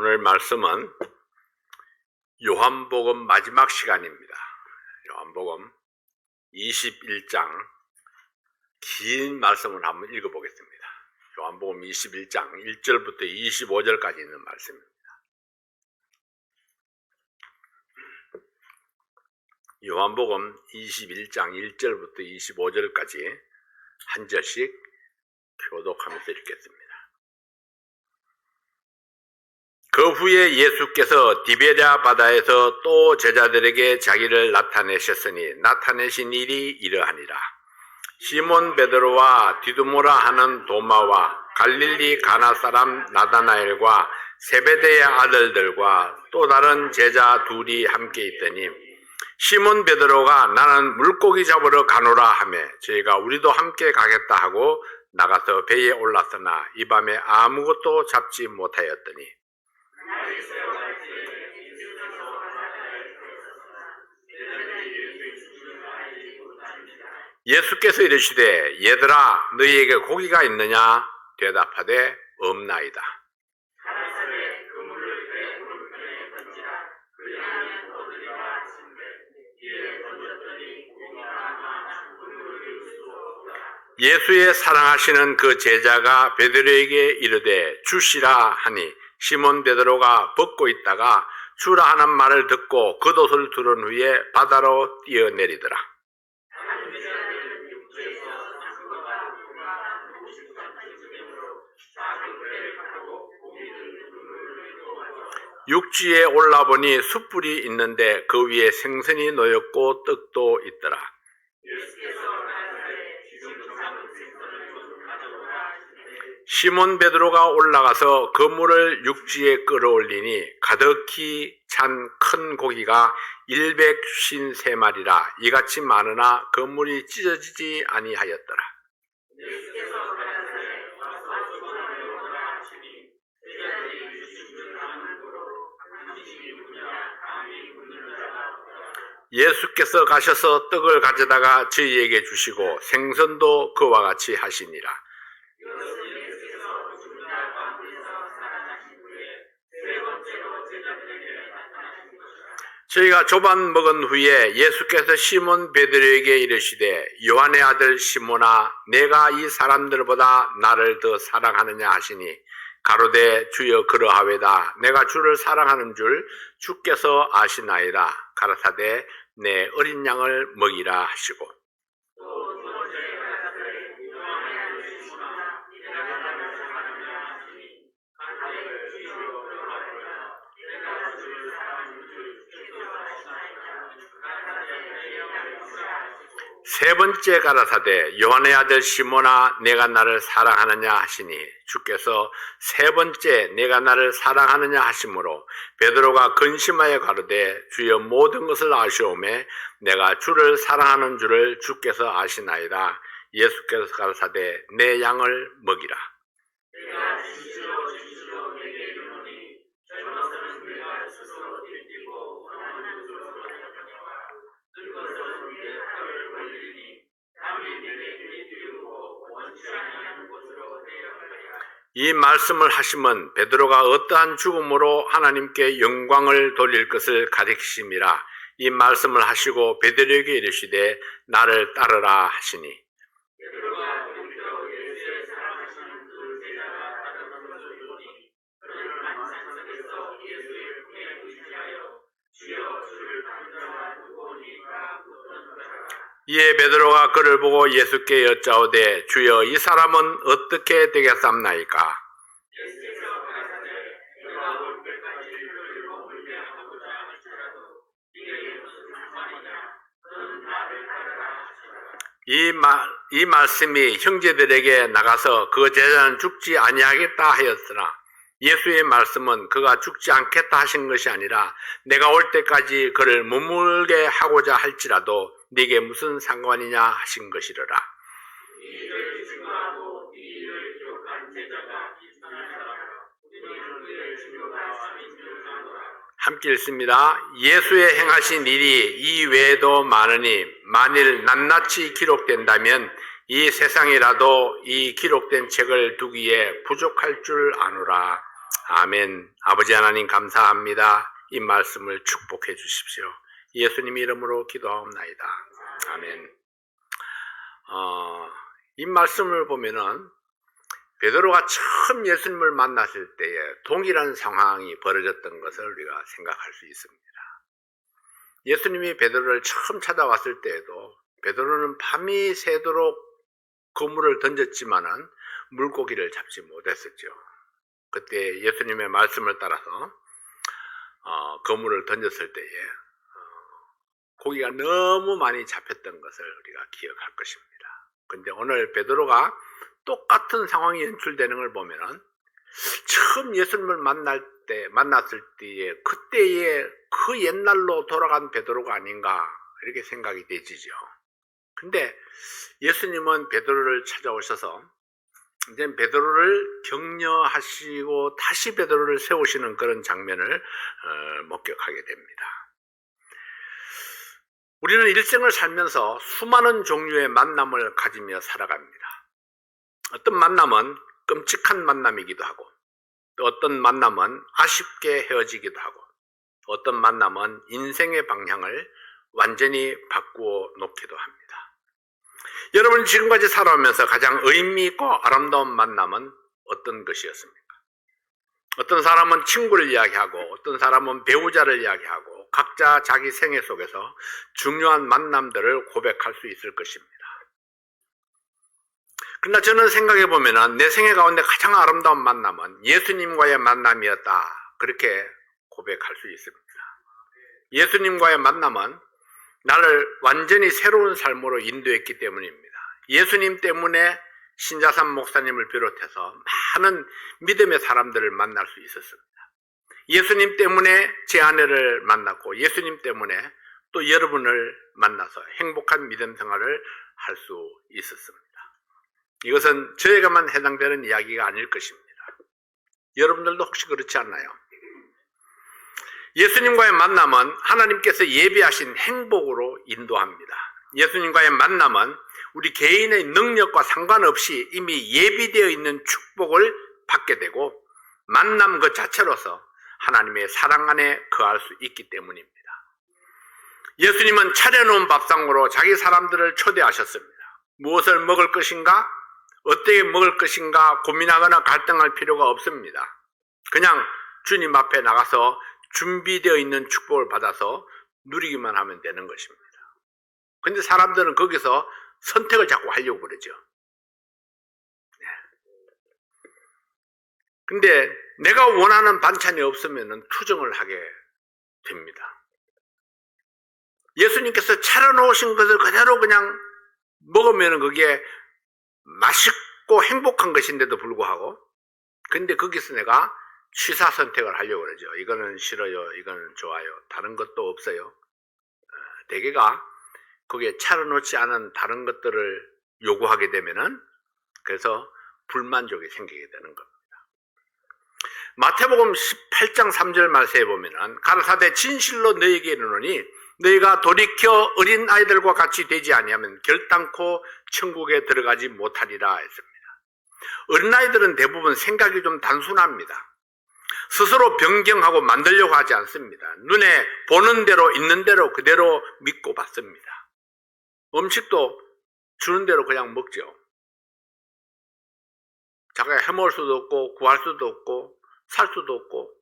오늘 말씀은 요한복음 마지막 시간입니다. 요한복음 21장 긴 말씀을 한번 읽어보겠습니다. 요한복음 21장 1절부터 25절까지 있는 말씀입니다. 요한복음 21장 1절부터 25절까지 한 절씩 교독하면서 읽겠습니다. 그 후에 예수께서 디베랴 바다에서 또 제자들에게 자기를 나타내셨으니 나타내신 일이 이러하니라. 시몬 베드로와 디두모라 하는 도마와 갈릴리 가나 사람 나다나엘과 세베대의 아들들과 또 다른 제자 둘이 함께 있더니 시몬 베드로가 나는 물고기 잡으러 가노라 하며 저희가 우리도 함께 가겠다 하고 나가서 배에 올랐으나 이 밤에 아무것도 잡지 못하였더니 예수께서 이르시되 얘들아 너희에게 고기가 있느냐? 대답하되 없나이다. 예수의 사랑하시는 그 제자가 베드로에게 이르되 주시라 하니 시몬 베드로가 벗고 있다가 주라 하는 말을 듣고 겉옷을 두른 후에 바다로 뛰어내리더라. 육지에 올라보니 숯불이 있는데 그 위에 생선이 놓였고 떡도 있더라. 시몬 베드로가 올라가서 그물을 육지에 끌어올리니 가득히 찬 큰 고기가 153마리라 이같이 많으나 그물이 찢어지지 아니하였더라. 예수께서 가셔서 떡을 가져다가 저희에게 주시고 생선도 그와 같이 하시니라. 저희가 조반 먹은 후에 예수께서 시몬 베드로에게 이르시되 요한의 아들 시몬아 내가 이 사람들보다 나를 더 사랑하느냐 하시니 가로되 주여 그러하외다. 내가 주를 사랑하는 줄 주께서 아시나이다. 가라사대 내 어린 양을 먹이라 하시고 세 번째 가라사대 요한의 아들 시몬아 내가 나를 사랑하느냐 하시니 주께서 세 번째 내가 나를 사랑하느냐 하심으로 베드로가 근심하여 가로되 주여 모든 것을 아시오매 내가 주를 사랑하는 줄을 주께서 아시나이다. 예수께서 가라사대 내 양을 먹이라. 이 말씀을 하심은 베드로가 어떠한 죽음으로 하나님께 영광을 돌릴 것을 가리키심이라. 이 말씀을 하시고 베드로에게 이르시되 나를 따르라 하시니 이에 베드로가 그를 보고 예수께 여짜오되 주여 이 사람은 어떻게 되겠사옵나이까? 이 말씀이 형제들에게 나가서 그 제자는 죽지 아니하겠다 하였으나 예수의 말씀은 그가 죽지 않겠다 하신 것이 아니라 내가 올 때까지 그를 머물게 하고자 할지라도 네게 무슨 상관이냐 하신 것이로라. 함께 읽습니다. 예수의 행하신 일이 이 외에도 많으니 만일 낱낱이 기록된다면 이 세상이라도 이 기록된 책을 두기에 부족할 줄 아노라. 아멘. 아버지 하나님 감사합니다. 이 말씀을 축복해 주십시오. 예수님 이름으로 기도하옵나이다. 아멘. 이 말씀을 보면은 베드로가 처음 예수님을 만났을 때에 동일한 상황이 벌어졌던 것을 우리가 생각할 수 있습니다. 예수님이 베드로를 처음 찾아왔을 때에도 베드로는 밤이 새도록 그물을 던졌지만은 물고기를 잡지 못했었죠. 그때 예수님의 말씀을 따라서 그물을 던졌을 때에 고기가 너무 많이 잡혔던 것을 우리가 기억할 것입니다. 근데 오늘 베드로가 똑같은 상황이 연출되는 걸 보면은 처음 예수님을 만났을 때에 그때의 그 옛날로 돌아간 베드로가 아닌가 이렇게 생각이 되지죠. 근데 예수님은 베드로를 찾아오셔서 이제 베드로를 격려하시고 다시 베드로를 세우시는 그런 장면을 목격하게 됩니다. 우리는 일생을 살면서 수많은 종류의 만남을 가지며 살아갑니다. 어떤 만남은 끔찍한 만남이기도 하고 또 어떤 만남은 아쉽게 헤어지기도 하고 어떤 만남은 인생의 방향을 완전히 바꾸어 놓기도 합니다. 여러분 지금까지 살아오면서 가장 의미 있고 아름다운 만남은 어떤 것이었습니까? 어떤 사람은 친구를 이야기하고 어떤 사람은 배우자를 이야기하고 각자 자기 생애 속에서 중요한 만남들을 고백할 수 있을 것입니다. 그러나 저는 생각해 보면 내 생애 가운데 가장 아름다운 만남은 예수님과의 만남이었다 그렇게 고백할 수 있습니다. 예수님과의 만남은 나를 완전히 새로운 삶으로 인도했기 때문입니다. 예수님 때문에 신자삼 목사님을 비롯해서 많은 믿음의 사람들을 만날 수 있었습니다. 예수님 때문에 제 아내를 만났고 예수님 때문에 또 여러분을 만나서 행복한 믿음 생활을 할 수 있었습니다. 이것은 저에게만 해당되는 이야기가 아닐 것입니다. 여러분들도 혹시 그렇지 않나요? 예수님과의 만남은 하나님께서 예비하신 행복으로 인도합니다. 예수님과의 만남은 우리 개인의 능력과 상관없이 이미 예비되어 있는 축복을 받게 되고 만남 그 자체로서 하나님의 사랑 안에 거할 수 있기 때문입니다. 예수님은 차려놓은 밥상으로 자기 사람들을 초대하셨습니다. 무엇을 먹을 것인가? 어떻게 먹을 것인가 고민하거나 갈등할 필요가 없습니다. 그냥 주님 앞에 나가서 준비되어 있는 축복을 받아서 누리기만 하면 되는 것입니다. 근데 사람들은 거기서 선택을 자꾸 하려고 그러죠. 근데 내가 원하는 반찬이 없으면 투정을 하게 됩니다. 예수님께서 차려놓으신 것을 그대로 그냥 먹으면 그게 맛있고 행복한 것인데도 불구하고 근데 거기서 내가 취사 선택을 하려고 그러죠. 이거는 싫어요. 이거는 좋아요. 다른 것도 없어요. 대개가 거기에 차려놓지 않은 다른 것들을 요구하게 되면은 그래서 불만족이 생기게 되는 겁니다. 마태복음 18장 3절 말씀에 보면은 가라사대 진실로 너희에게 이르노니 너희가 돌이켜 어린 아이들과 같이 되지 아니하면 결단코 천국에 들어가지 못하리라 했습니다. 어린 아이들은 대부분 생각이 좀 단순합니다. 스스로 변경하고 만들려고 하지 않습니다. 눈에 보는 대로 있는 대로 그대로 믿고 받습니다. 음식도 주는 대로 그냥 먹죠. 자기가 해먹을 수도 없고 구할 수도 없고 살 수도 없고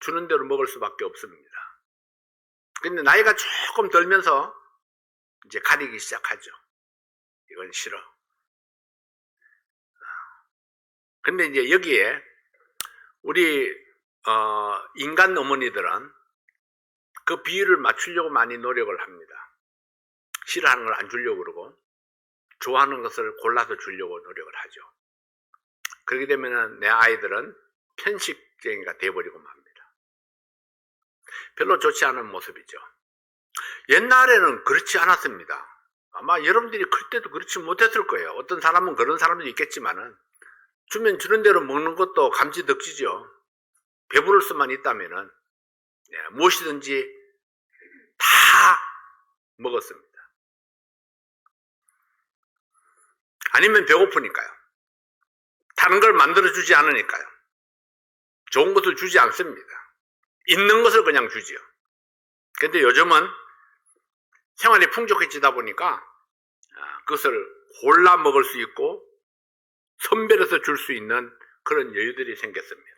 주는 대로 먹을 수밖에 없습니다. 근데 나이가 조금 들면서 이제 가리기 시작하죠. 이건 싫어. 근데 이제 여기에 우리 인간 어머니들은 그 비율을 맞추려고 많이 노력을 합니다. 싫어하는 걸 안 주려고 그러고 좋아하는 것을 골라서 주려고 노력을 하죠. 그렇게 되면 내 아이들은 편식쟁이가 돼버리고 맙니다. 별로 좋지 않은 모습이죠. 옛날에는 그렇지 않았습니다. 아마 여러분들이 클 때도 그렇지 못했을 거예요. 어떤 사람은 그런 사람도 있겠지만은 주면 주는 대로 먹는 것도 감지덕지죠. 배부를 수만 있다면은 무엇이든지 다 먹었습니다. 아니면 배고프니까요. 다른 걸 만들어주지 않으니까요. 좋은 것을 주지 않습니다. 있는 것을 그냥 주지요. 근데 요즘은 생활이 풍족해지다 보니까 그것을 골라 먹을 수 있고 선별해서 줄 수 있는 그런 여유들이 생겼습니다.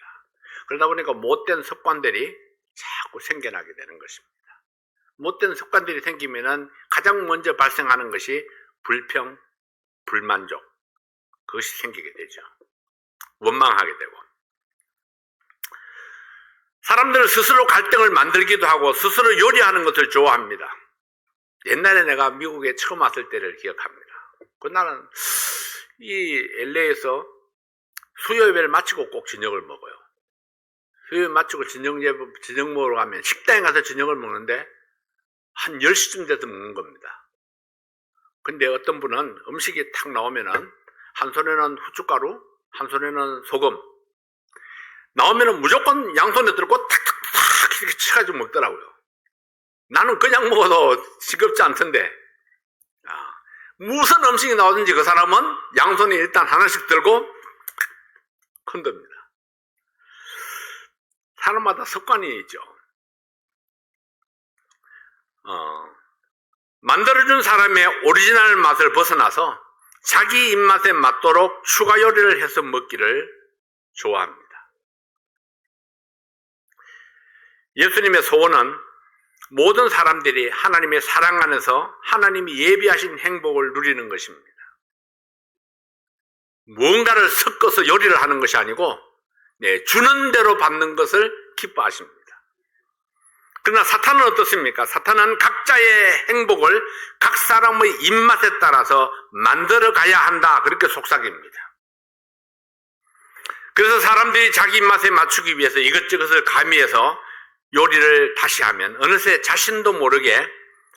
그러다 보니까 못된 습관들이 자꾸 생겨나게 되는 것입니다. 못된 습관들이 생기면은 가장 먼저 발생하는 것이 불평, 불만족, 그것이 생기게 되죠. 원망하게 되고. 사람들은 스스로 갈등을 만들기도 하고 스스로 요리하는 것을 좋아합니다. 옛날에 내가 미국에 처음 왔을 때를 기억합니다. 그날은 이 LA에서 수요예배를 마치고 꼭 저녁을 먹어요. 수요예배 마치고 저녁 먹으러 가면 식당에 가서 저녁을 먹는데 한 10시쯤 돼서 먹는 겁니다. 근데 어떤 분은 음식이 탁 나오면은 한 손에는 후춧가루, 한 손에는 소금 나오면은 무조건 양손에 들고 탁탁탁 이렇게 쳐가지고 먹더라고요. 나는 그냥 먹어도 지겹지 않던데 무슨 음식이 나오든지 그 사람은 양손에 일단 하나씩 들고 흔듭니다. 사람마다 습관이 있죠. 만들어준 사람의 오리지널 맛을 벗어나서 자기 입맛에 맞도록 추가 요리를 해서 먹기를 좋아합니다. 예수님의 소원은 모든 사람들이 하나님의 사랑 안에서 하나님이 예비하신 행복을 누리는 것입니다. 무언가를 섞어서 요리를 하는 것이 아니고 주는 대로 받는 것을 기뻐하십니다. 그러나 사탄은 어떻습니까? 사탄은 각자의 행복을 각 사람의 입맛에 따라서 만들어 가야 한다, 그렇게 속삭입니다. 그래서 사람들이 자기 입맛에 맞추기 위해서 이것저것을 가미해서 요리를 다시 하면 어느새 자신도 모르게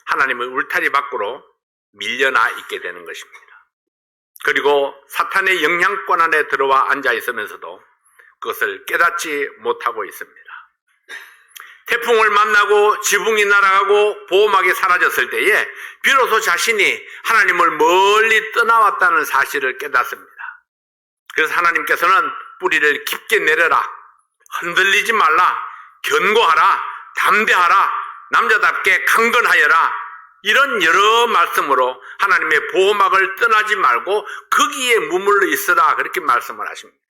하나님의 울타리 밖으로 밀려나 있게 되는 것입니다. 그리고 사탄의 영향권 안에 들어와 앉아 있으면서도 그것을 깨닫지 못하고 있습니다. 태풍을 만나고 지붕이 날아가고 보호막이 사라졌을 때에 비로소 자신이 하나님을 멀리 떠나왔다는 사실을 깨닫습니다. 그래서 하나님께서는 뿌리를 깊게 내려라, 흔들리지 말라, 견고하라, 담대하라, 남자답게 강건하여라, 이런 여러 말씀으로 하나님의 보호막을 떠나지 말고 거기에 머물러 있으라, 그렇게 말씀을 하십니다.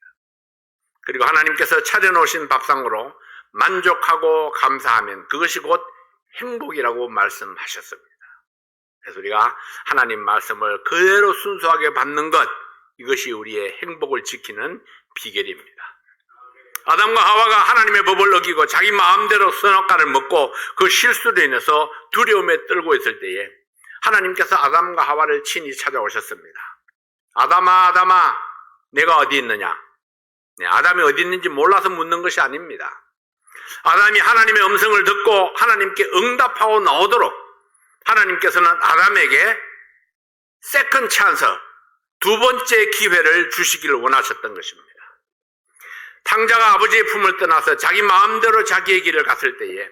그리고 하나님께서 차려놓으신 밥상으로 만족하고 감사하면 그것이 곧 행복이라고 말씀하셨습니다. 그래서 우리가 하나님 말씀을 그대로 순수하게 받는 것, 이것이 우리의 행복을 지키는 비결입니다. 아담과 하와가 하나님의 법을 어기고 자기 마음대로 선악과를 먹고 그 실수로 인해서 두려움에 떨고 있을 때에 하나님께서 아담과 하와를 친히 찾아오셨습니다. 아담아, 아담아, 내가 어디 있느냐? 아담이 어디 있는지 몰라서 묻는 것이 아닙니다. 아담이 하나님의 음성을 듣고 하나님께 응답하고 나오도록 하나님께서는 아담에게 세컨드 찬스, 두 번째 기회를 주시기를 원하셨던 것입니다. 탕자가 아버지의 품을 떠나서 자기 마음대로 자기의 길을 갔을 때에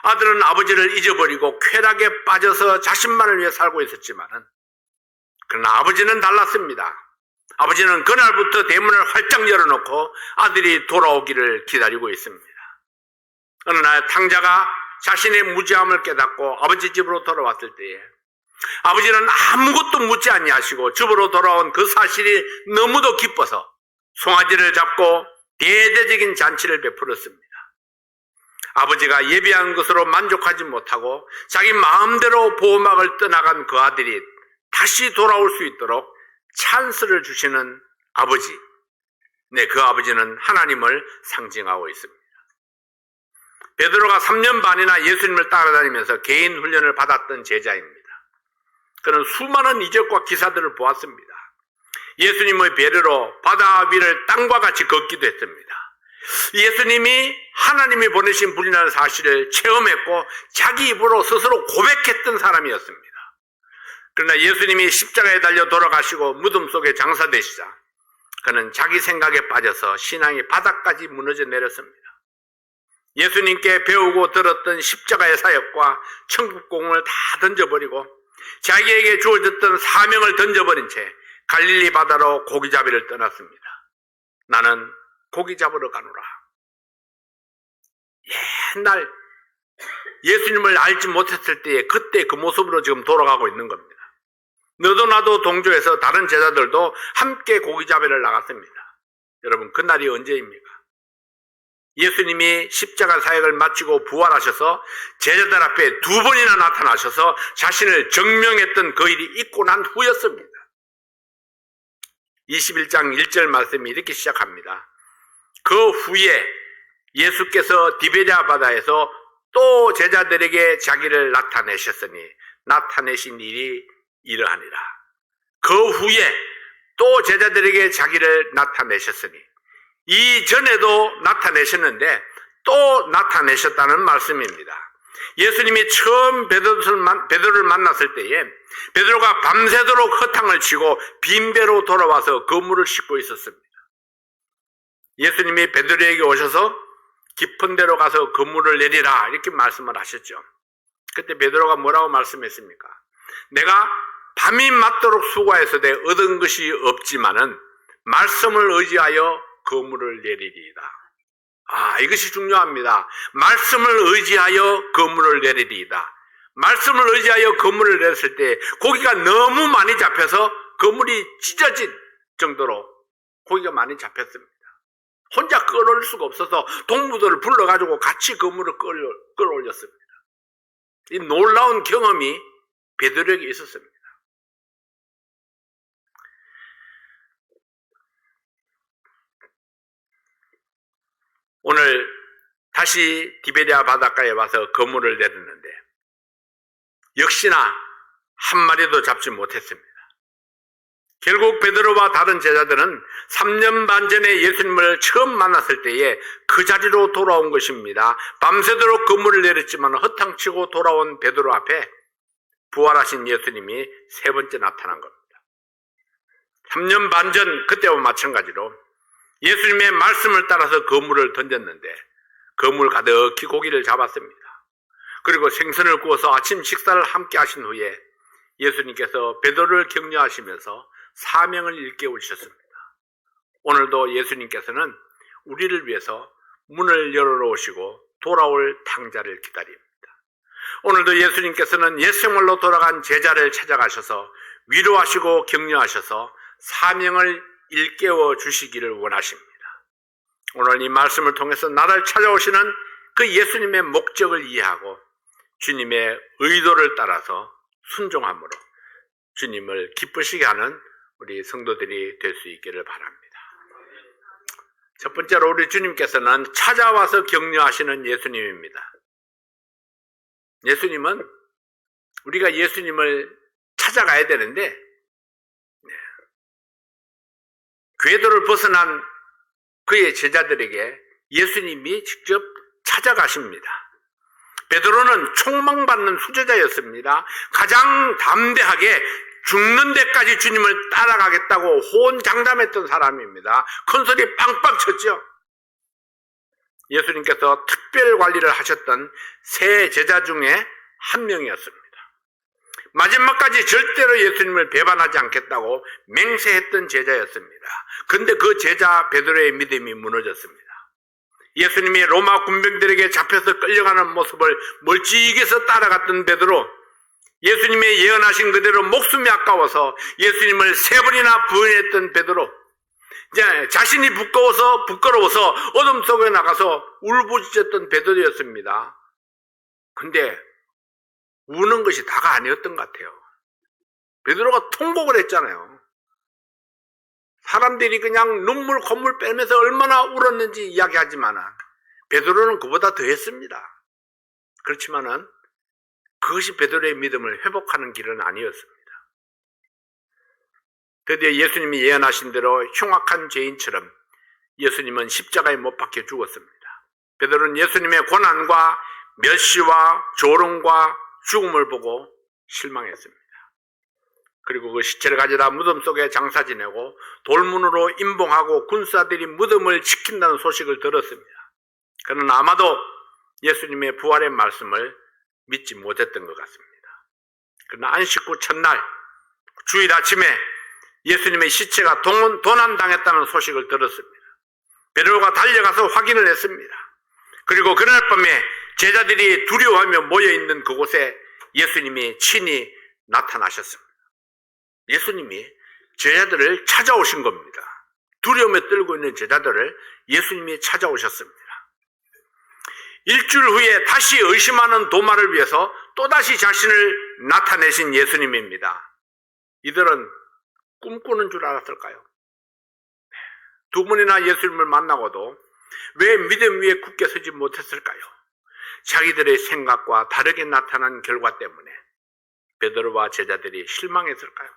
아들은 아버지를 잊어버리고 쾌락에 빠져서 자신만을 위해 살고 있었지만은, 그러나 아버지는 달랐습니다. 아버지는 그날부터 대문을 활짝 열어놓고 아들이 돌아오기를 기다리고 있습니다. 어느 날 탕자가 자신의 무지함을 깨닫고 아버지 집으로 돌아왔을 때에 아버지는 아무것도 묻지 아니하시고 집으로 돌아온 그 사실이 너무도 기뻐서 송아지를 잡고 대대적인 잔치를 베풀었습니다. 아버지가 예비한 것으로 만족하지 못하고 자기 마음대로 보호막을 떠나간 그 아들이 다시 돌아올 수 있도록 찬스를 주시는 아버지, 그 아버지는 하나님을 상징하고 있습니다. 베드로가 3년 반이나 예수님을 따라다니면서 개인 훈련을 받았던 제자입니다. 그는 수많은 이적과 기사들을 보았습니다. 예수님의 배려로 바다 위를 땅과 같이 걷기도 했습니다. 예수님이 하나님이 보내신 분이라는 사실을 체험했고 자기 입으로 스스로 고백했던 사람이었습니다. 그러나 예수님이 십자가에 달려 돌아가시고 무덤 속에 장사되시자 그는 자기 생각에 빠져서 신앙의 바닥까지 무너져 내렸습니다. 예수님께 배우고 들었던 십자가의 사역과 천국공을 다 던져버리고 자기에게 주어졌던 사명을 던져버린 채 갈릴리 바다로 고기잡이를 떠났습니다. 나는 고기 잡으러 가노라. 맨날 예수님을 알지 못했을 때에 그때 그 모습으로 지금 돌아가고 있는 겁니다. 너도 나도 동조해서 다른 제자들도 함께 고기잡이를 나갔습니다. 여러분, 그날이 언제입니까? 예수님이 십자가 사역을 마치고 부활하셔서 제자들 앞에 2번이나 나타나셔서 자신을 증명했던 그 일이 있고 난 후였습니다. 21장 1절 말씀이 이렇게 시작합니다. 그 후에 예수께서 디베랴 바다에서 또 제자들에게 자기를 나타내셨으니 나타내신 일이 이러하니라. 그 후에 또 제자들에게 자기를 나타내셨으니, 이전에도 나타내셨는데 또 나타내셨다는 말씀입니다. 예수님이 처음 베드로를 만났을 때에 베드로가 밤새도록 허탕을 치고 빈배로 돌아와서 그물을 씻고 있었습니다. 예수님이 베드로에게 오셔서 깊은 데로 가서 그물을 내리라 이렇게 말씀을 하셨죠. 그때 베드로가 뭐라고 말씀했습니까? 내가 밤이 맞도록 수고해서도 얻은 것이 없지만은 말씀을 의지하여 그물을 내리리이다. 이것이 중요합니다. 말씀을 의지하여 그물을 내리리이다. 말씀을 의지하여 그물을 내렸을 때 고기가 너무 많이 잡혀서 그물이 찢어진 정도로 고기가 많이 잡혔습니다. 혼자 끌어올릴 수가 없어서 동무들을 불러가지고 같이 그물을 끌어올렸습니다. 이 놀라운 경험이 베드로에게 있었습니다. 오늘 다시 디베랴 바닷가에 와서 그물을 내렸는데 역시나 한 마리도 잡지 못했습니다. 결국 베드로와 다른 제자들은 3년 반 전에 예수님을 처음 만났을 때에 그 자리로 돌아온 것입니다. 밤새도록 그물을 내렸지만 허탕치고 돌아온 베드로 앞에 부활하신 예수님이 3번째 나타난 겁니다. 3년 반 전 그때와 마찬가지로 예수님의 말씀을 따라서 그물을 던졌는데 그물 가득히 고기를 잡았습니다. 그리고 생선을 구워서 아침 식사를 함께 하신 후에 예수님께서 베드로를 격려하시면서 사명을 일깨우셨습니다. 오늘도 예수님께서는 우리를 위해서 문을 열어놓으시고 돌아올 탕자를 기다립니다. 오늘도 예수님께서는 옛 생활로 돌아간 제자를 찾아가셔서 위로하시고 격려하셔서 사명을 일깨워 주시기를 원하십니다. 오늘 이 말씀을 통해서 나를 찾아오시는 그 예수님의 목적을 이해하고 주님의 의도를 따라서 순종함으로 주님을 기쁘시게 하는 우리 성도들이 될 수 있기를 바랍니다. 첫 번째로 우리 주님께서는 찾아와서 격려하시는 예수님입니다. 예수님은 우리가 예수님을 찾아가야 되는데 궤도를 벗어난 그의 제자들에게 예수님이 직접 찾아가십니다. 베드로는 총망받는 수제자였습니다. 가장 담대하게 죽는 데까지 주님을 따라가겠다고 호언장담했던 사람입니다. 큰 소리 빵빵 쳤죠. 예수님께서 특별 관리를 하셨던 세 제자 중에 한 명이었습니다. 마지막까지 절대로 예수님을 배반하지 않겠다고 맹세했던 제자였습니다. 그런데 그 제자 베드로의 믿음이 무너졌습니다. 예수님이 로마 군병들에게 잡혀서 끌려가는 모습을 멀찍이서 따라갔던 베드로, 예수님의 예언하신 그대로 목숨이 아까워서 예수님을 3번이나 부인했던 베드로, 이제 자신이 부끄러워서 어둠 속에 나가서 울부짖었던 베드로였습니다. 근데 우는 것이 다가 아니었던 것 같아요. 베드로가 통곡을 했잖아요. 사람들이 그냥 눈물 콧물 빼면서 얼마나 울었는지 이야기하지만 베드로는 그보다 더 했습니다. 그렇지만은 그것이 베드로의 믿음을 회복하는 길은 아니었습니다. 드디어 예수님이 예언하신 대로 흉악한 죄인처럼 예수님은 십자가에 못 박혀 죽었습니다. 베드로는 예수님의 고난과 멸시와 조롱과 죽음을 보고 실망했습니다. 그리고 그 시체를 가져다 무덤 속에 장사 지내고 돌문으로 임봉하고 군사들이 무덤을 지킨다는 소식을 들었습니다. 그는 아마도 예수님의 부활의 말씀을 믿지 못했던 것 같습니다. 그러나 안식 후 첫날 주일 아침에 예수님의 시체가 도난당했다는 소식을 들었습니다. 베드로가 달려가서 확인을 했습니다. 그리고 그날 밤에 제자들이 두려워하며 모여있는 그곳에 예수님이 친히 나타나셨습니다. 예수님이 제자들을 찾아오신 겁니다. 두려움에 떨고 있는 제자들을 예수님이 찾아오셨습니다. 일주일 후에 다시 의심하는 도마를 위해서 또다시 자신을 나타내신 예수님입니다. 이들은 꿈꾸는 줄 알았을까요? 두 번이나 예수님을 만나고도 왜 믿음 위에 굳게 서지 못했을까요? 자기들의 생각과 다르게 나타난 결과 때문에 베드로와 제자들이 실망했을까요?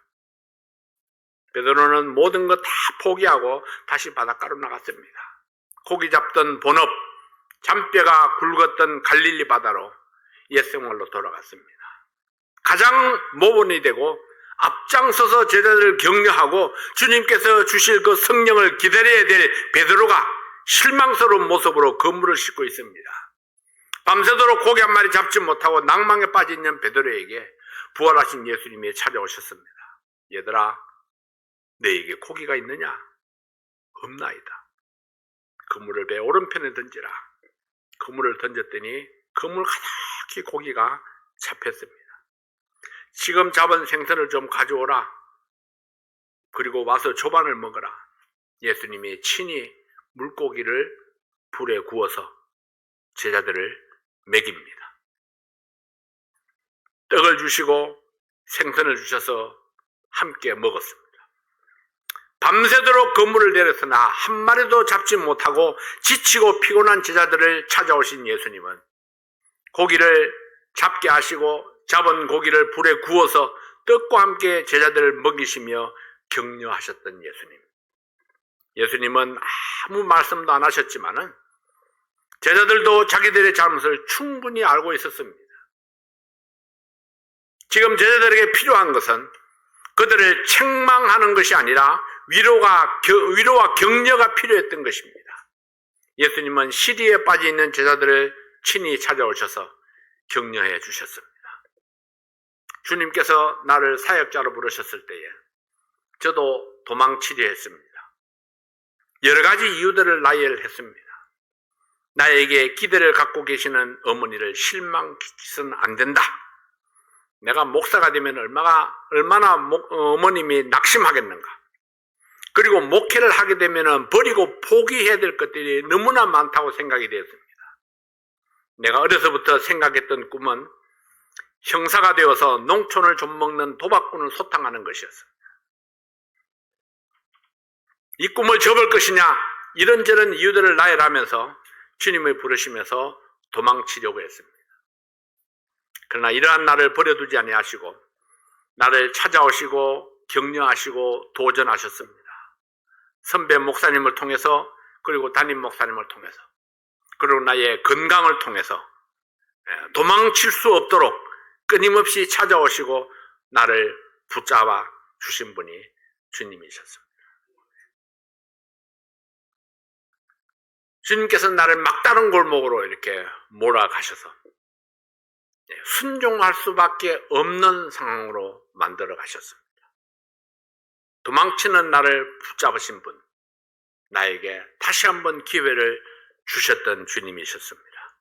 베드로는 모든 것 다 포기하고 다시 바닷가로 나갔습니다. 고기 잡던 본업, 잔뼈가 굵었던 갈릴리 바다로 옛 생활로 돌아갔습니다. 가장 모범이 되고 앞장서서 제자들을 격려하고 주님께서 주실 그 성령을 기다려야 될 베드로가 실망스러운 모습으로 그물을 싣고 있습니다. 밤새도록 고기 한 마리 잡지 못하고 낭망에 빠져 있는 베드로에게 부활하신 예수님이 찾아오셨습니다. 얘들아, 너에게 고기가 있느냐? 없나이다. 그물을 배 오른편에 던지라. 그물을 던졌더니 그물 가득히 고기가 잡혔습니다. 지금 잡은 생선을 좀 가져오라. 그리고 와서 조반을 먹어라. 예수님이 친히 물고기를 불에 구워서 제자들을 먹입니다. 떡을 주시고 생선을 주셔서 함께 먹었습니다. 밤새도록 그물을 내렸으나 한 마리도 잡지 못하고 지치고 피곤한 제자들을 찾아오신 예수님은 고기를 잡게 하시고 잡은 고기를 불에 구워서 떡과 함께 제자들을 먹이시며 격려하셨던 예수님. 예수님은 아무 말씀도 안 하셨지만은 제자들도 자기들의 잘못을 충분히 알고 있었습니다. 지금 제자들에게 필요한 것은 그들을 책망하는 것이 아니라 위로와 격려가 필요했던 것입니다. 예수님은 시리에 빠져 있는 제자들을 친히 찾아오셔서 격려해 주셨습니다. 주님께서 나를 사역자로 부르셨을 때에 저도 도망치려 했습니다. 여러 가지 이유들을 나열했습니다. 나에게 기대를 갖고 계시는 어머니를 실망시켜서는 안 된다. 내가 목사가 되면 얼마나 어머님이 낙심하겠는가. 그리고 목회를 하게 되면 버리고 포기해야 될 것들이 너무나 많다고 생각이 되었습니다. 내가 어려서부터 생각했던 꿈은 형사가 되어서 농촌을 좀 먹는 도박꾼을 소탕하는 것이었습니다. 이 꿈을 접을 것이냐, 이런저런 이유들을 나열하면서 주님을 부르시면서 도망치려고 했습니다. 그러나 이러한 나를 버려두지 아니하시고 나를 찾아오시고 격려하시고 도전하셨습니다. 선배 목사님을 통해서, 그리고 담임 목사님을 통해서, 그리고 나의 건강을 통해서 도망칠 수 없도록 끊임없이 찾아오시고 나를 붙잡아 주신 분이 주님이셨습니다. 주님께서 나를 막다른 골목으로 이렇게 몰아가셔서 순종할 수밖에 없는 상황으로 만들어 가셨습니다. 도망치는 나를 붙잡으신 분, 나에게 다시 한번 기회를 주셨던 주님이셨습니다.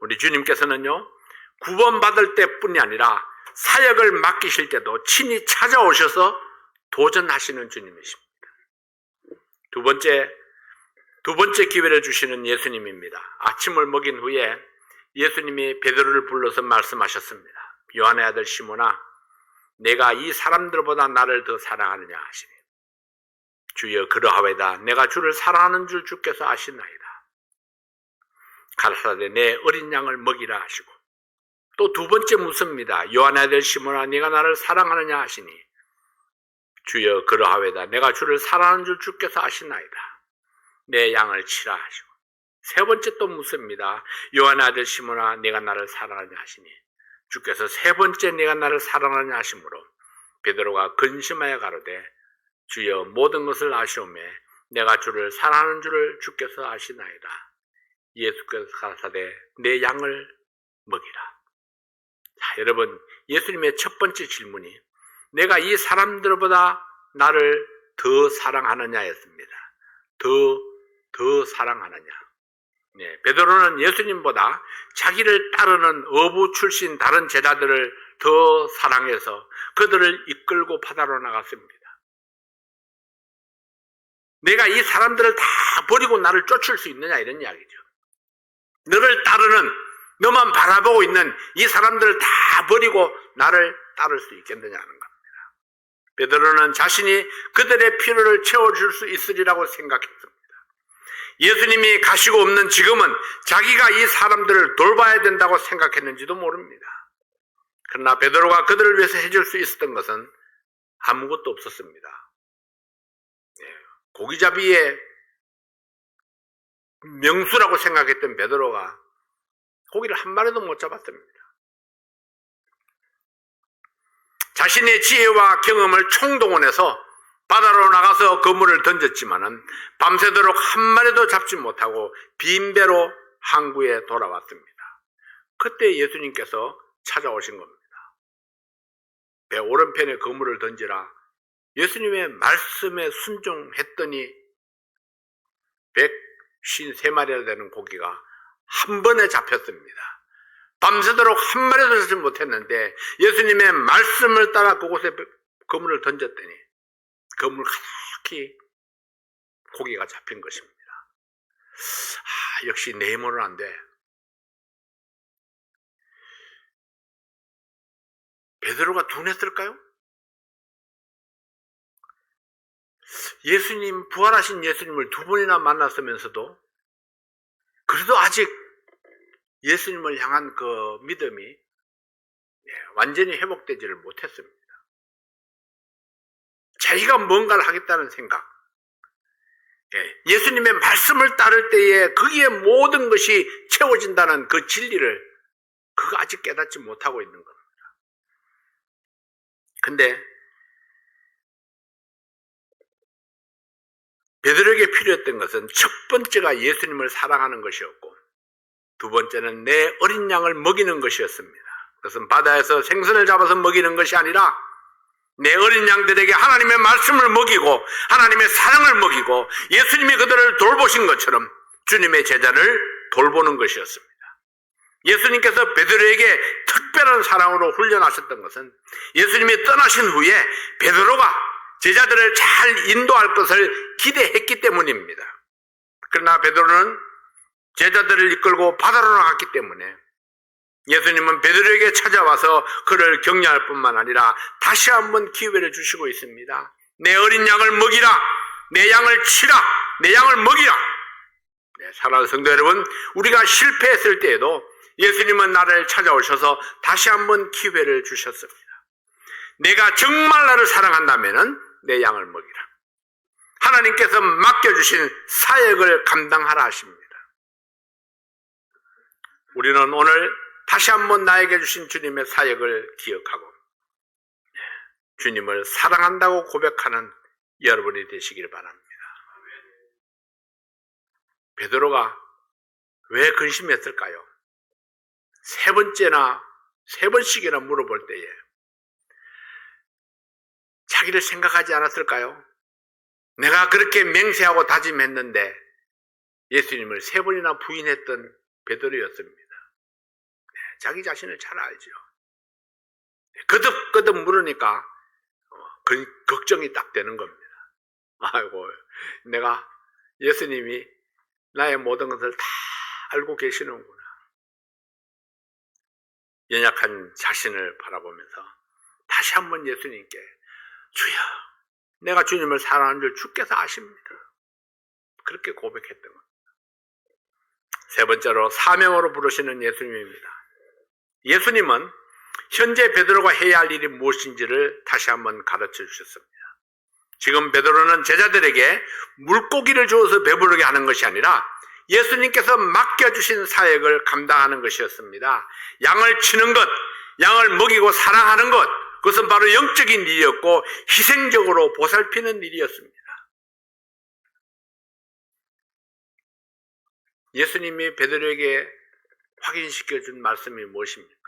우리 주님께서는요, 구원받을 때뿐이 아니라 사역을 맡기실 때도 친히 찾아오셔서 도전하시는 주님이십니다. 두 번째 기회를 주시는 예수님입니다. 아침을 먹인 후에 예수님이 베드로를 불러서 말씀하셨습니다. 요한의 아들 시몬아, 내가 이 사람들보다 나를 더 사랑하느냐 하시니, 주여 그러하외다. 내가 주를 사랑하는 줄 주께서 아시나이다. 가라사대 내 어린 양을 먹이라 하시고, 또 두 번째 묻습니다. 요한의 아들 시몬아, 네가 나를 사랑하느냐 하시니, 주여 그러하외다. 내가 주를 사랑하는 줄 주께서 아시나이다. 내 양을 치라 하시고, 세 번째 또 묻습니다. 요한의 아들 시몬아, 네가 나를 사랑하느냐 하시니, 주께서 세 번째 네가 나를 사랑하느냐 하심으로 베드로가 근심하여 가로되, 주여 모든 것을 아시오매 내가 주를 사랑하는 줄을 주께서 아시나이다. 예수께서 가라사대 내 양을 먹이라. 자, 여러분, 예수님의 첫 번째 질문이 내가 이 사람들보다 나를 더 사랑하느냐였습니다. 더 사랑하느냐. 베드로는 예수님보다 자기를 따르는 어부 출신 다른 제자들을 더 사랑해서 그들을 이끌고 바다로 나갔습니다. 내가 이 사람들을 다 버리고 나를 쫓을 수 있느냐 이런 이야기죠. 너를 따르는, 너만 바라보고 있는 이 사람들을 다 버리고 나를 따를 수 있겠느냐는 겁니다. 베드로는 자신이 그들의 필요를 채워줄 수 있으리라고 생각했습니다. 예수님이 가시고 없는 지금은 자기가 이 사람들을 돌봐야 된다고 생각했는지도 모릅니다. 그러나 베드로가 그들을 위해서 해줄 수 있었던 것은 아무것도 없었습니다. 고기잡이의 명수라고 생각했던 베드로가 고기를 한 마리도 못 잡았습니다. 자신의 지혜와 경험을 총동원해서 바다로 나가서 그물을 던졌지만은 밤새도록 한 마리도 잡지 못하고 빈 배로 항구에 돌아왔습니다. 그때 예수님께서 찾아오신 겁니다. 배 오른편에 그물을 던지라. 예수님의 말씀에 순종했더니 153마리나 되는 고기가 한 번에 잡혔습니다. 밤새도록 한 마리도 잡지 못했는데 예수님의 말씀을 따라 그곳에 그물을 던졌더니 그물 가득히 고기가 잡힌 것입니다. 역시 내 힘으로는 안 돼. 베드로가 둔했을까요? 예수님, 부활하신 예수님을 두 번이나 만났으면서도 그래도 아직 예수님을 향한 그 믿음이 완전히 회복되지를 못했습니다. 자기가 뭔가를 하겠다는 생각, 예수님의 말씀을 따를 때에 거기에 모든 것이 채워진다는 그 진리를 그거 아직 깨닫지 못하고 있는 겁니다. 근데 베드로에게 필요했던 것은 첫 번째가 예수님을 사랑하는 것이었고 두 번째는 내 어린 양을 먹이는 것이었습니다. 그것은 바다에서 생선을 잡아서 먹이는 것이 아니라 내 어린 양들에게 하나님의 말씀을 먹이고 하나님의 사랑을 먹이고 예수님이 그들을 돌보신 것처럼 주님의 제자를 돌보는 것이었습니다. 예수님께서 베드로에게 특별한 사랑으로 훈련하셨던 것은 예수님이 떠나신 후에 베드로가 제자들을 잘 인도할 것을 기대했기 때문입니다. 그러나 베드로는 제자들을 이끌고 바다로 나갔기 때문에 예수님은 베드로에게 찾아와서 그를 격려할 뿐만 아니라 다시 한번 기회를 주시고 있습니다. 내 어린 양을 먹이라, 내 양을 치라, 내 양을 먹이라. 사랑하는 성도 여러분, 우리가 실패했을 때에도 예수님은 나를 찾아오셔서 다시 한번 기회를 주셨습니다. 내가 정말 나를 사랑한다면 내 양을 먹이라. 하나님께서 맡겨주신 사역을 감당하라 하십니다. 우리는 오늘 다시 한번 나에게 주신 주님의 사역을 기억하고 주님을 사랑한다고 고백하는 여러분이 되시길 바랍니다. 베드로가 왜 근심했을까요? 세 번씩이나 물어볼 때에 자기를 생각하지 않았을까요? 내가 그렇게 맹세하고 다짐했는데 예수님을 세 번이나 부인했던 베드로였습니다. 자기 자신을 잘 알죠. 거듭거듭 물으니까 걱정이 딱 되는 겁니다. 아이고, 내가 예수님이 나의 모든 것을 다 알고 계시는구나. 연약한 자신을 바라보면서 다시 한번 예수님께 주여, 내가 주님을 사랑하는 줄 주께서 아십니다. 그렇게 고백했던 겁니다. 세 번째로 사명으로 부르시는 예수님입니다. 예수님은 현재 베드로가 해야 할 일이 무엇인지를 다시 한번 가르쳐 주셨습니다. 지금 베드로는 제자들에게 물고기를 주어서 배부르게 하는 것이 아니라 예수님께서 맡겨주신 사역을 감당하는 것이었습니다. 양을 치는 것, 양을 먹이고 사랑하는 것, 그것은 바로 영적인 일이었고 희생적으로 보살피는 일이었습니다. 예수님이 베드로에게 확인시켜준 말씀이 무엇입니까?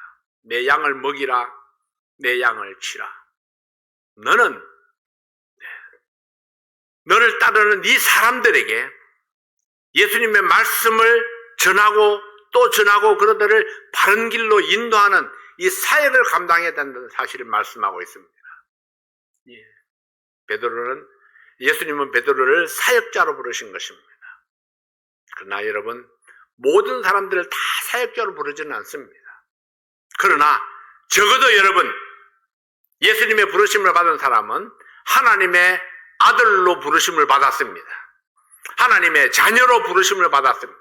내 양을 먹이라, 내 양을 치라. 너를 따르는 이 사람들에게 예수님의 말씀을 전하고 또 전하고 그들을 바른 길로 인도하는 이 사역을 감당해야 된다는 사실을 말씀하고 있습니다. 예수님은 베드로를 사역자로 부르신 것입니다. 그러나 여러분, 모든 사람들을 다 사역자로 부르지는 않습니다. 그러나 적어도 여러분, 예수님의 부르심을 받은 사람은 하나님의 아들로 부르심을 받았습니다. 하나님의 자녀로 부르심을 받았습니다.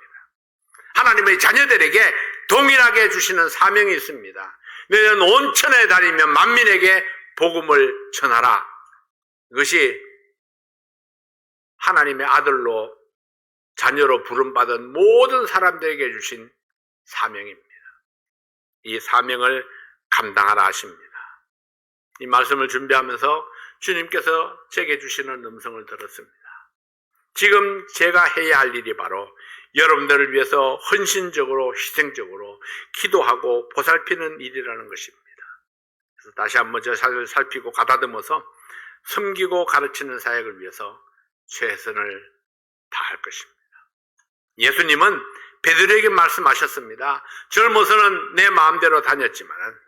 하나님의 자녀들에게 동일하게 주시는 사명이 있습니다. 너희는 온 천하에 다니며 만민에게 복음을 전하라. 이것이 하나님의 아들로 자녀로 부름받은 모든 사람들에게 주신 사명입니다. 이 사명을 감당하라 하십니다. 이 말씀을 준비하면서 주님께서 제게 주시는 음성을 들었습니다. 지금 제가 해야 할 일이 바로 여러분들을 위해서 헌신적으로 희생적으로 기도하고 보살피는 일이라는 것입니다. 그래서 다시 한번 저 사역을 살피고 가다듬어서 섬기고 가르치는 사역을 위해서 최선을 다할 것입니다. 예수님은 베드로에게 말씀하셨습니다. 젊어서는 내 마음대로 다녔지만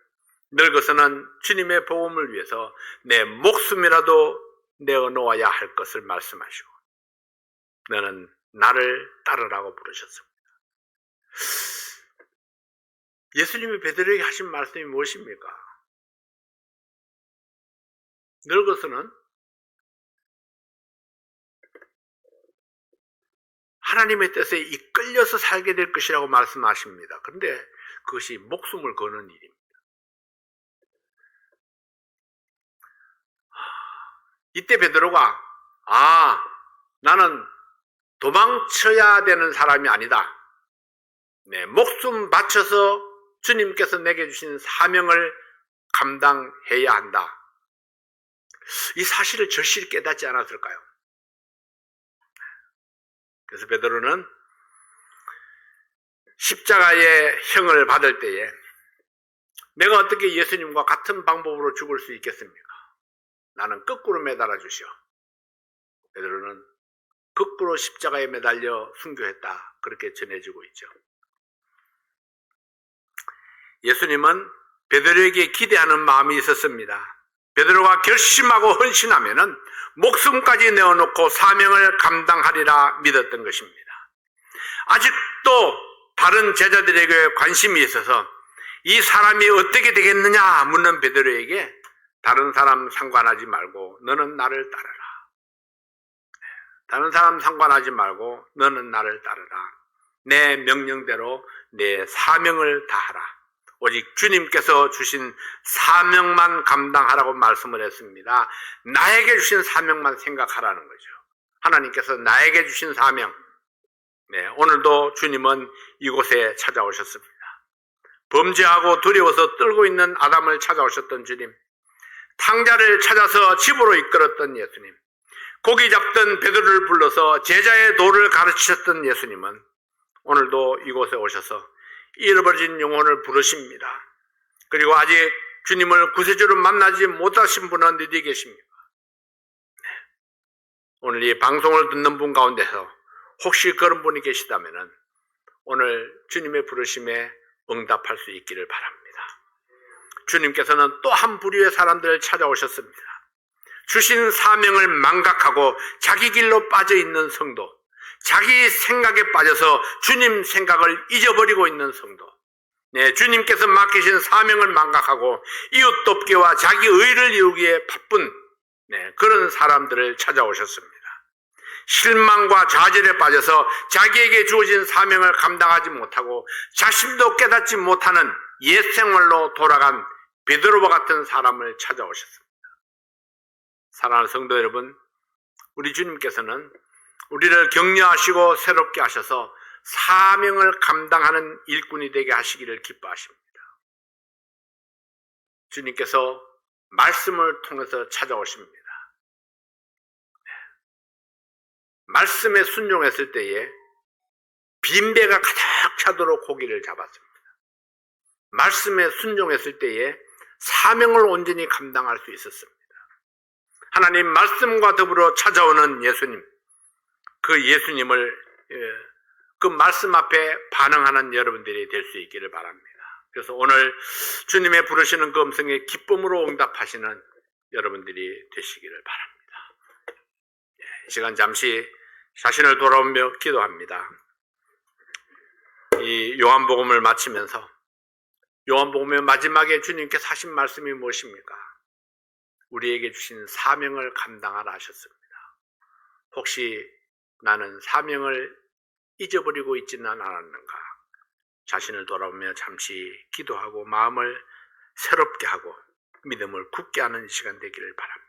늙어서는 주님의 복음을 위해서 내 목숨이라도 내어놓아야 할 것을 말씀하시고 너는 나를 따르라고 부르셨습니다. 예수님이 베드로에게 하신 말씀이 무엇입니까? 늙어서는 하나님의 뜻에 이끌려서 살게 될 것이라고 말씀하십니다. 그런데 그것이 목숨을 거는 일입니다. 이때 베드로가 나는 도망쳐야 되는 사람이 아니다. 내 목숨 바쳐서 주님께서 내게 주신 사명을 감당해야 한다. 이 사실을 절실히 깨닫지 않았을까요? 그래서 베드로는 십자가의 형을 받을 때에 내가 어떻게 예수님과 같은 방법으로 죽을 수 있겠습니까? 나는 거꾸로 매달아 주시오. 베드로는 거꾸로 십자가에 매달려 순교했다. 그렇게 전해지고 있죠. 예수님은 베드로에게 기대하는 마음이 있었습니다. 베드로가 결심하고 헌신하면은 목숨까지 내어놓고 사명을 감당하리라 믿었던 것입니다. 아직도 다른 제자들에게 관심이 있어서 이 사람이 어떻게 되겠느냐 묻는 베드로에게 다른 사람 상관하지 말고 너는 나를 따르라. 다른 사람 상관하지 말고 너는 나를 따르라. 내 명령대로 내 사명을 다하라. 오직 주님께서 주신 사명만 감당하라고 말씀을 했습니다. 나에게 주신 사명만 생각하라는 거죠. 하나님께서 나에게 주신 사명. 오늘도 주님은 이곳에 찾아오셨습니다. 범죄하고 두려워서 떨고 있는 아담을 찾아오셨던 주님. 탕자를 찾아서 집으로 이끌었던 예수님. 고기 잡던 베드로를 불러서 제자의 도를 가르치셨던 예수님은 오늘도 이곳에 오셔서 잃어버린 영혼을 부르십니다. 그리고 아직 주님을 구세주로 만나지 못하신 분은 어디 계십니까? 오늘 이 방송을 듣는 분 가운데서 혹시 그런 분이 계시다면 오늘 주님의 부르심에 응답할 수 있기를 바랍니다. 주님께서는 또 한 부류의 사람들을 찾아오셨습니다. 주신 사명을 망각하고 자기 길로 빠져 있는 성도, 자기 생각에 빠져서 주님 생각을 잊어버리고 있는 성도, 주님께서 맡기신 사명을 망각하고 이웃 돕기와 자기 의를 이루기에 바쁜 그런 사람들을 찾아오셨습니다. 실망과 좌절에 빠져서 자기에게 주어진 사명을 감당하지 못하고 자신도 깨닫지 못하는 옛 생활로 돌아간 베드로와 같은 사람을 찾아오셨습니다. 사랑하는 성도 여러분, 우리 주님께서는 우리를 격려하시고 새롭게 하셔서 사명을 감당하는 일꾼이 되게 하시기를 기뻐하십니다. 주님께서 말씀을 통해서 찾아오십니다. 말씀에 순종했을 때에 빈배가 가득 차도록 고기를 잡았습니다. 말씀에 순종했을 때에 사명을 온전히 감당할 수 있었습니다. 하나님 말씀과 더불어 찾아오는 예수님, 그 예수님을 그 말씀 앞에 반응하는 여러분들이 될 수 있기를 바랍니다. 그래서 오늘 주님의 부르시는 그 음성에 기쁨으로 응답하시는 여러분들이 되시기를 바랍니다. 이 시간 잠시 자신을 돌아보며 기도합니다. 이 요한복음을 마치면서 요한복음의 마지막에 주님께서 하신 말씀이 무엇입니까? 우리에게 주신 사명을 감당하라 하셨습니다. 혹시 나는 사명을 잊어버리고 있지는 않았는가? 자신을 돌아보며 잠시 기도하고 마음을 새롭게 하고 믿음을 굳게 하는 시간 되기를 바랍니다.